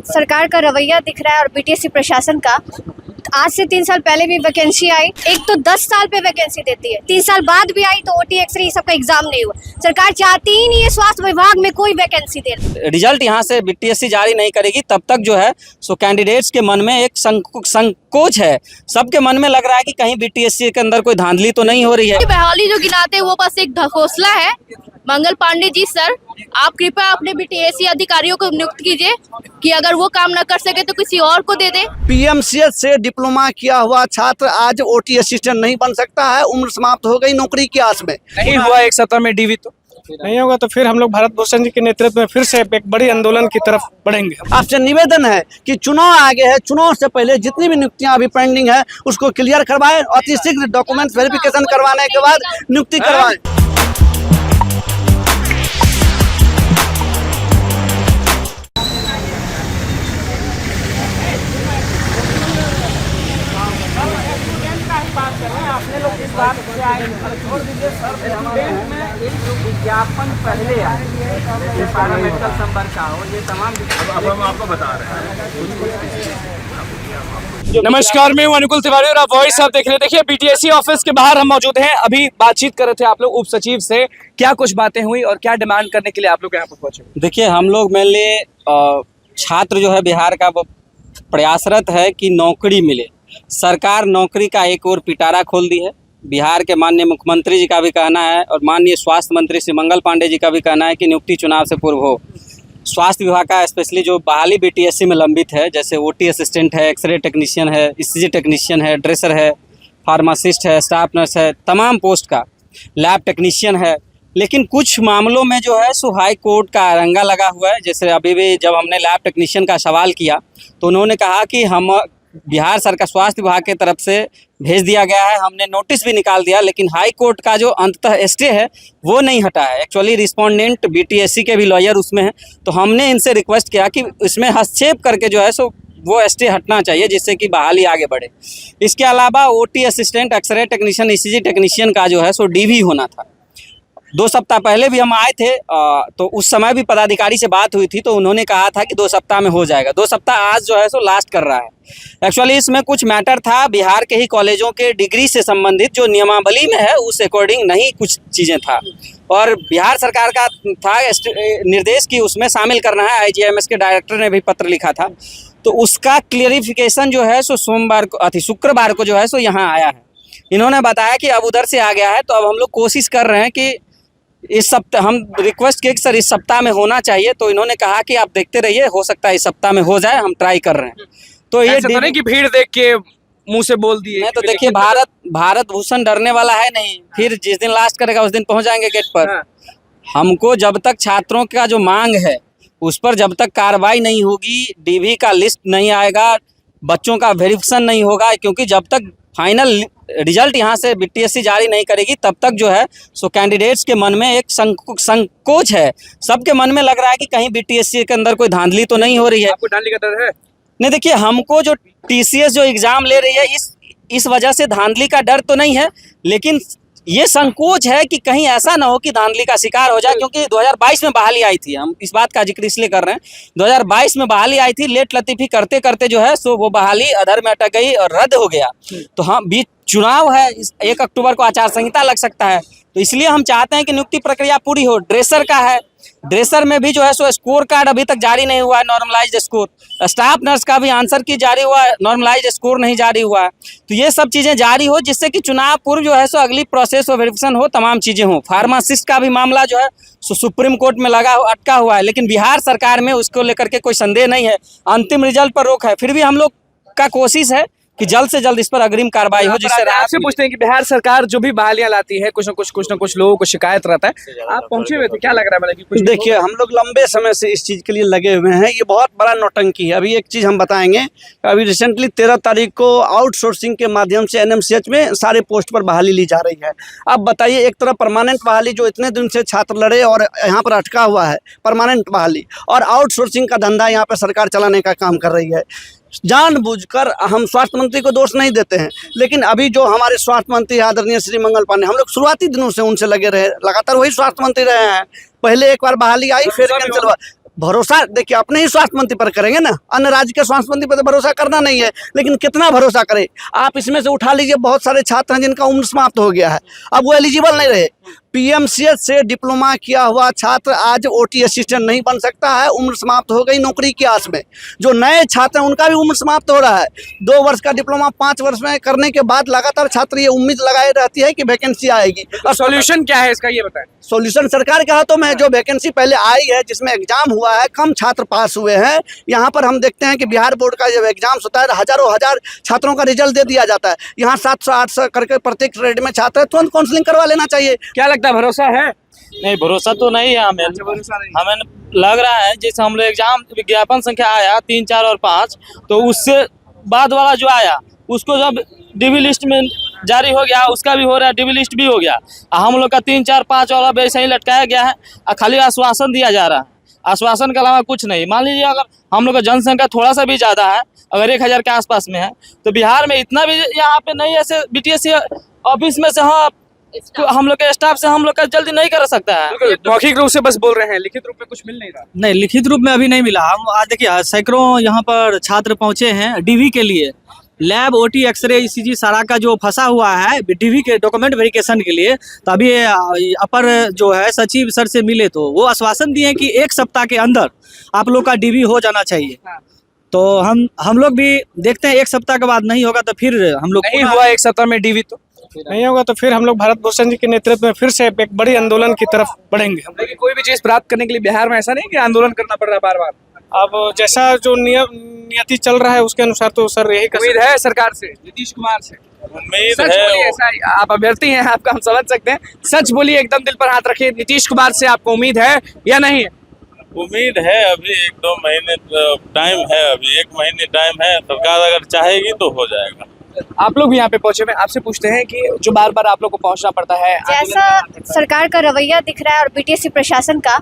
सरकार का रवैया दिख रहा है और बीटीएससी प्रशासन का। आज से 3 साल पहले भी वैकेंसी आई, एक तो 10 साल पे वैकेंसी देती है, 3 साल बाद भी आई तो ओटी एक्सरे सबका एग्जाम नहीं हुआ। सरकार चाहती ही नहीं है स्वास्थ्य विभाग में कोई वैकेंसी दे। रिजल्ट यहाँ से बीटीएससी जारी नहीं करेगी तब तक जो है सो कैंडिडेट्स के मन में एक संकोच है। सबके मन में लग रहा है कि कहीं बीटीएससी के अंदर कोई धांधली तो नहीं हो रही है। बहाली जो गिनाते हैं वो बस एक ढकोसला है। मंगल पांडे जी सर, आप कृपया अपने बीटीएससी अधिकारियों को नियुक्त कीजिए कि अगर वो काम न कर सके तो किसी और को दे दे। पीएमसीएच से डिप्लोमा किया हुआ छात्र आज ओटी असिस्टेंट नहीं बन सकता है। उम्र समाप्त हो गई नौकरी की आस में। नहीं हुआ एक सत्र में डीवी तो नहीं होगा तो फिर हम लोग भारत भूषण जी के नेतृत्व में फिर से एक बड़ी आंदोलन की तरफ बढ़ेंगे। आपसे निवेदन है कि चुनाव आगे है, चुनाव से पहले जितनी भी नियुक्तियां अभी पेंडिंग है उसको क्लियर करवाएं। अति शीघ्र डॉक्यूमेंट्स वेरिफिकेशन करवाने के बाद नियुक्ति करवाएं। विज्ञापन पहले पैरामेडिकल संपर्क का हो, ये तमाम अब हम आपको बता रहे हैं। नमस्कार, मैं हूं अनुकुल तिवारी और आप वॉइस आप देख रहे हैं। देखिए, बीटीएससी ऑफिस के बाहर हम मौजूद हैं। अभी बातचीत कर रहे थे आप लोग उप सचिव से, क्या कुछ बातें हुई और क्या डिमांड करने के लिए आप लोग यहाँ पर पहुंचे? देखिए, हम लोग मेनली छात्र जो है बिहार का वो प्रयासरत है कि नौकरी मिले। सरकार नौकरी का एक और पिटारा खोल दी है। बिहार के माननीय मुख्यमंत्री जी का भी कहना है और माननीय स्वास्थ्य मंत्री श्री मंगल पांडे जी का भी कहना है कि नियुक्ति चुनाव से पूर्व हो। स्वास्थ्य विभाग का स्पेशली जो बहाली बीटीएससी में लंबित है, जैसे ओटी असिस्टेंट है, एक्सरे टेक्नीशियन है, ईसीजी टेक्नीशियन है, ड्रेसर है, फार्मासिस्ट है, स्टाफ नर्स है, तमाम पोस्ट का, लैब टेक्नीशियन है। लेकिन कुछ मामलों में जो है सो हाई कोर्ट का अरंगा लगा हुआ है। जैसे अभी भी जब हमने लैब टेक्नीशियन का सवाल किया तो उन्होंने कहा कि हम बिहार सरकार स्वास्थ्य विभाग की तरफ से भेज दिया गया है, हमने नोटिस भी निकाल दिया, लेकिन हाई कोर्ट का जो अंततः स्टे है वो नहीं हटा है। एक्चुअली रिस्पोंडेंट बीटीएससी के भी लॉयर उसमें हैं, तो हमने इनसे रिक्वेस्ट किया कि इसमें हस्तक्षेप करके जो है सो वो स्टे हटना चाहिए जिससे कि बहाली आगे बढ़े। इसके अलावा OT assistant, x ray technician, ECG technician का जो है सो डीवी होना था। 2 सप्ताह पहले भी हम आए थे तो उस समय भी पदाधिकारी से बात हुई थी तो उन्होंने कहा था कि 2 सप्ताह में हो जाएगा। 2 सप्ताह आज जो है सो लास्ट कर रहा है। एक्चुअली इसमें कुछ मैटर था बिहार के ही कॉलेजों के डिग्री से संबंधित, जो नियमावली में है उस अकॉर्डिंग नहीं कुछ चीज़ें था और बिहार सरकार का था निर्देश कि उसमें शामिल करना है। आईजीएमएस के डायरेक्टर ने भी पत्र लिखा था, तो उसका क्लियरिफिकेशन जो है सो शुक्रवार को जो है सो यहाँ आया है। इन्होंने बताया कि अब उधर से आ गया है, तो अब हम लोग कोशिश कर रहे हैं कि इस सप्ताह, हम रिक्वेस्ट किए कि सर इस सप्ताह में होना चाहिए, तो इन्होंने कहा कि आप देखते रहिए, हो सकता है इस सप्ताह में हो जाए, हम ट्राई कर रहे हैं। तो ये नहीं कि भीड़ देख के मुंह से बोल दिए नहीं, तो देखिए भारत भूषण डरने वाला है नहीं। फिर जिस दिन लास्ट करेगा उस दिन पहुंच जाएंगे गेट पर। हाँ। हमको जब तक छात्रों का जो मांग है उस पर जब तक कार्रवाई नहीं होगी, डीवी का लिस्ट नहीं आएगा, बच्चों का वेरिफिकेशन नहीं होगा, क्योंकि जब तक फाइनल रिजल्ट यहाँ से बीटीएससी जारी नहीं करेगी तब तक जो है सो कैंडिडेट्स के मन में एक संकोच है। सबके मन में लग रहा है कि कहीं बीटीएससी के अंदर कोई धांधली तो नहीं हो रही है। आपको धांधली का डर है? नहीं, देखिए, हमको जो टीसीएस जो एग्जाम ले रही है इस वजह से धांधली का डर तो नहीं है, लेकिन ये संकोच है कि कहीं ऐसा ना हो कि धांधली का शिकार हो जाए। क्योंकि 2022 में बहाली आई थी, हम इस बात का जिक्र इसलिए कर रहे हैं, 2022 में बहाली आई थी, लेट लतीफी करते करते जो है सो वो बहाली अधर में अटक गई और रद्द हो गया। तो हम बीच चुनाव है, 1 अक्टूबर को आचार संहिता लग सकता है, तो इसलिए हम चाहते हैं कि नियुक्ति प्रक्रिया पूरी हो। ड्रेसर का है, ड्रेसर में भी जो है सो स्कोर कार्ड अभी तक जारी नहीं हुआ है, नॉर्मलाइज्ड स्कोर। स्टाफ नर्स का भी आंसर की जारी हुआ है, नॉर्मलाइज्ड स्कोर नहीं जारी हुआ है। तो ये सब चीज़ें जारी हो जिससे कि चुनाव पूर्व जो है सो अगली प्रोसेस और वेरिफिकेशन हो, तमाम चीज़ें हो। फार्मासिस्ट का भी मामला जो है सो सुप्रीम कोर्ट में अटका हुआ है, लेकिन बिहार सरकार में उसको लेकर के कोई संदेह नहीं है। अंतिम रिजल्ट पर रोक है, फिर भी हम लोग का कोशिश है कि जल्द से जल्द इस पर अग्रिम कार्रवाई हो, जिससे आपसे पूछते हैं कि बिहार सरकार जो भी बहालियां लाती है कुछ न कुछ लोगों को शिकायत रहता है। आप पहुंचे हुए थे, क्या लग रहा है कि कुछ? देखिए, हम लोग लंबे समय से इस चीज़ के लिए लगे हुए हैं। ये बहुत बड़ा नौटंकी है। अभी एक चीज़ हम बताएंगे, अभी रिसेंटली 13 तारीख को आउटसोर्सिंग के माध्यम से एनएमसीएच में सारे पोस्ट पर बहाली ली जा रही है। अब बताइए, एक तरफ परमानेंट बहाली जो इतने दिन से छात्र लड़े और यहाँ पर अटका हुआ है, परमानेंट बहाली, और आउटसोर्सिंग का धंधा यहाँ पर सरकार चलाने का काम कर रही है। जानबूझकर हम स्वास्थ्य मंत्री को दोष नहीं देते हैं, लेकिन अभी जो हमारे स्वास्थ्य मंत्री आदरणीय श्री मंगल पांडे, हम लोग शुरुआती दिनों से उनसे लगे रहे, लगातार वही स्वास्थ्य मंत्री रहे हैं। पहले एक बार बहाली आई, फिर कैंसिल हुआ। भरोसा देखिए अपने ही स्वास्थ्य मंत्री पर करेंगे ना, अन्य राज्य के स्वास्थ्य मंत्री पर तो भरोसा करना नहीं है, लेकिन कितना भरोसा करें। आप इसमें से उठा लीजिए, बहुत सारे छात्र हैं जिनका उम्र समाप्त हो गया है, अब वो एलिजिबल नहीं रहे। पीएमसीएच से डिप्लोमा किया हुआ छात्र आज ओटी असिस्टेंट नहीं बन सकता है, उम्र समाप्त हो गई नौकरी की आस में। जो नए छात्र हैं उनका भी उम्र समाप्त हो रहा है। 2 वर्ष का डिप्लोमा 5 वर्ष में करने के बाद लगातार छात्र ये उम्मीद लगाए रहती है कि वैकेंसी आएगी। और सॉल्यूशन क्या है इसका, ये बताएं। सॉल्यूशन सरकार के हाथों में है। जो वैकेंसी पहले आई है जिसमें एग्जाम हुआ है, कम छात्र पास हुए हैं। यहाँ पर हम देखते हैं कि बिहार बोर्ड का जब एग्जाम होता है हजारों हजार छात्रों का रिजल्ट दे दिया जाता है। यहाँ 700-800 करके प्रत्येक ट्रेड में छात्र है, तुरंत काउंसलिंग करवा लेना चाहिए। क्या लगता है, भरोसा है? नहीं, भरोसा तो नहीं है हमें। हमें लग रहा है जैसे हम लोग एग्जाम विज्ञापन संख्या आया 3, 4 और 5, तो उससे बाद वाला जो आया उसको जब डीबी लिस्ट में जारी हो गया, उसका भी हो रहा है, डीबी लिस्ट भी हो गया। हम लोग का 3, 4, 5 वाला वैसे ही लटकाया गया है, खाली आश्वासन दिया जा रहा है, आश्वासन के अलावा कुछ नहीं। मान लीजिए अगर हम लोग का जनसंख्या थोड़ा सा भी ज़्यादा है, अगर 1000 के आसपास में है, तो बिहार में इतना भी यहाँ पे नहीं ऐसे बीटीएससी ऑफिस में से हम लोग के स्टाफ से हम लोग का जल्दी नहीं कर सकता है। मौखिक रूप से बस बोल रहे हैं, लिखित रूप में कुछ मिल नहीं रहा। नहीं, लिखित रूप में अभी नहीं मिला। हम आज देखिए सैकड़ों यहाँ पर छात्र पहुँचे हैं डीवी के लिए, लैब, ओटी, एक्सरे, ईसीजी सारा का जो फंसा हुआ है डीवी के डॉक्यूमेंट वेरिफिकेशन के लिए। तो अभी अपर जो है सचिव सर से मिले तो वो आश्वासन दिए कि 1 सप्ताह के अंदर आप लोग का डीवी हो जाना चाहिए। तो हम लोग भी देखते हैं, 1 सप्ताह के बाद नहीं होगा तो फिर हम लोग नहीं हुआ 1 सप्ताह में डीवी तो नहीं होगा तो फिर हम लोग भारत भूषण जी के नेतृत्व में फिर से एक बड़ी आंदोलन की तरफ बढ़ेंगे। लेकिन कोई भी चीज प्राप्त करने के लिए बिहार में ऐसा नहीं कि आंदोलन करना पड़ रहा है बार बार। अब जैसा जो नियति चल रहा है उसके अनुसार तो सर यही कर उम्मीद है सरकार से, नीतीश कुमार से। उम्मीद सच है बोलिए, ऐसा आप अभ्यर्थी हैं, आपका हम समझ सकते हैं। सच बोलिए, एकदम दिल पर हाथ रखिए, नीतीश कुमार से आपको उम्मीद है या नहीं? उम्मीद है। अभी 1-2 महीने टाइम है, अभी 1 महीने टाइम है। सरकार अगर चाहेगी तो हो जाएगा। आप लोग भी यहाँ पे पहुंचे हुए, आपसे पूछते हैं कि जो बार बार आप लोग को पहुंचना पड़ता है, जैसा सरकार का रवैया दिख रहा है और बीटीएससी प्रशासन का,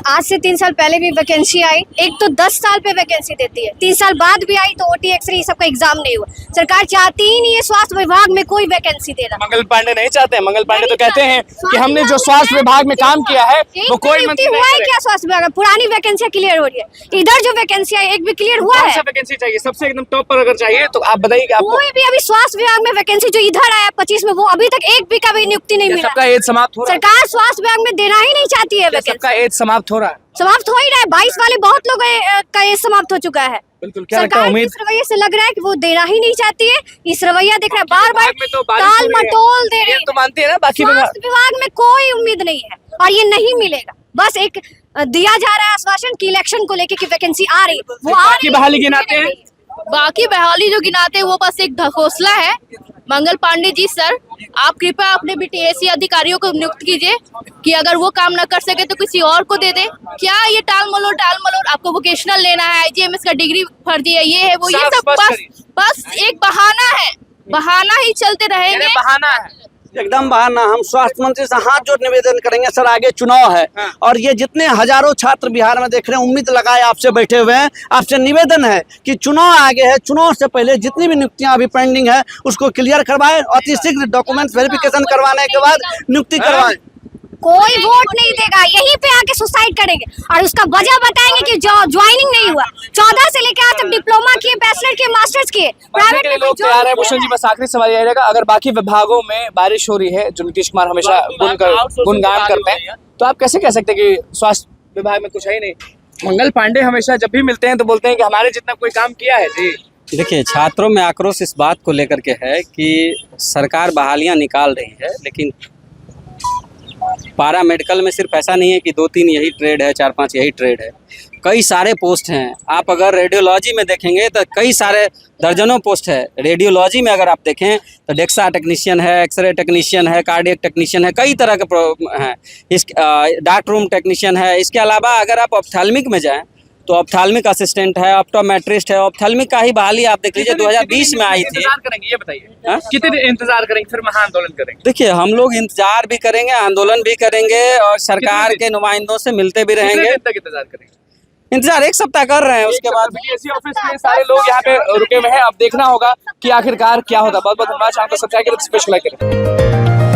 आज से 3 साल पहले भी वैकेंसी आई, एक तो 10 साल पे वैकेंसी देती है, 3 साल बाद भी आई तो ओटी, एक्सरे सबका एग्जाम नहीं हुआ। सरकार चाहती ही नहीं है स्वास्थ्य विभाग में कोई वैकेंसी देना। मंगल पांडे नहीं चाहते हैं। मंगल पांडे तो कहते हैं कि हमने जो स्वास्थ्य विभाग में काम किया है वो कोई मंत्री हुआ है क्या? स्वास्थ्य विभाग में पुरानी वैकेंसी क्लियर हो रही है, इधर जो वैकेंसी आई एक भी क्लियर हुआ है? वैकेंसी चाहिए सबसे एकदम टॉप पर अगर चाहिए तो आप बताइए कि आपको कोई भी अभी स्वास्थ्य विभाग में वैकेंसी जो इधर आया 25 में, वो अभी तक एक भी का भी नियुक्ति नहीं मिला। सबका एज समाप्त हो रहा है। सरकार स्वास्थ्य विभाग में देना ही नहीं चाहती है वैकेंसी। सबका एज समाप्त हो रहा है। समाप्त हो ही रहा है, 22 वाले बहुत लोग का एज समाप्त हो चुका है। बिल्कुल। क्या लगता है, सरकार उम्मीद इस रवैये से लग रहा है कि वो देना ही नहीं चाहती है। इस रवैया देख रहा है, बार बार में तो बारिश टाल हो रही है। मटोल दे रही ये है। तो मानते हैं ना, बाकी स्वास्थ्य विभाग में कोई उम्मीद नहीं है और ये नहीं मिलेगा। बस एक दिया जा रहा है आश्वासन की इलेक्शन को लेके कि वैकेंसी आ रही, वो आ बाकी रही, बहाली गिनाते हैं। बाकी बहाली जो गिनाते हैं वो बस एक ढकोसला है। मंगल पांडे जी सर, आप कृपया अपने बीटीएससी अधिकारियों को नियुक्त कीजिए कि अगर वो काम ना कर सके तो किसी और को दे दे। क्या ये टाल मलोड़, आपको वोकेशनल लेना है, आईजीएमएस का डिग्री फर्जी है, ये है वो, ये सब बस एक बहाना है, बहाना ही चलते रहेंगे। बहाना है, एकदम बहाना। हम स्वास्थ्य मंत्री से हाथ जोड़ निवेदन करेंगे, सर आगे चुनाव है और ये जितने हजारों छात्र बिहार में देख रहे हैं, उम्मीद लगाए आपसे बैठे हुए हैं, आपसे निवेदन है कि चुनाव आगे है, चुनाव से पहले जितनी भी नियुक्तियां अभी पेंडिंग है उसको क्लियर करवाएं, अति शीघ्र डॉक्यूमेंट वेरिफिकेशन करवाने के बाद नियुक्ति करवाएं। कोई वोट नहीं देगा, यहीं पे आके सुसाइड करेंगे और उसका वजह बताएंगे कि जो ज्वाइनिंग नहीं हुआ। 14 से लेकर आज तक डिप्लोमा किए, बैचलर किए, मास्टर्स किए, प्राइवेट में लोग तैयार है। भूषण जी, बस आखिरी सवाल यह रहेगा, अगर बाकी विभागों में बारिश हो रही है जो नीतीश कुमार हमेशा गुणगान करते हैं, तो आप कैसे कह सकते हैं कि स्वास्थ्य विभाग में कुछ है ही नहीं? मंगल पांडे हमेशा जब भी मिलते हैं तो बोलते हैं कि हमारे जितना कोई काम किया है। जी देखिए, छात्रों में आक्रोश इस बात को लेकर के है कि सरकार बहालियां निकाल रही है, लेकिन पारा मेडिकल में सिर्फ ऐसा नहीं है कि 2-3 यही ट्रेड है, 4-5 यही ट्रेड है, कई सारे पोस्ट हैं। आप अगर रेडियोलॉजी में देखेंगे तो कई सारे दर्जनों पोस्ट है। रेडियोलॉजी में अगर आप देखें तो डेक्सा टेक्नीशियन है, एक्सरे टेक्नीशियन है, कार्डियक टेक्नीशियन है, कई तरह के हैं। इस डार्क रूम टेक्नीशियन है। इसके अलावा अगर आप ऑप्थेल्मिक में जाएँ तो ऑप्थेल्मिक असिस्टेंट है, ऑप्टोमेट्रिस्ट है। ऑप्थेल्मिक का ही बहाली आप देख लीजिए 2020 में आई थी। इंतजार करेंगे, ये बताइए कितने इंतजार करेंगे, फिर महा आंदोलन करेंगे? देखिए, हम लोग इंतजार भी करेंगे, आंदोलन भी करेंगे और सरकार के नुमाइंदों से मिलते भी रहेंगे। कितने दिन तक इंतजार करेंगे? इंतजार 1 सप्ताह कर रहे हैं, उसके बाद बीटीएससी ऑफिस में सारे लोग यहाँ पे रुके हुए हैं। अब देखना होगा कि आखिरकार क्या होता है। बहुत बहुत धन्यवाद। आपको सब्सक्राइब करें, स्पेशल लाइक करें।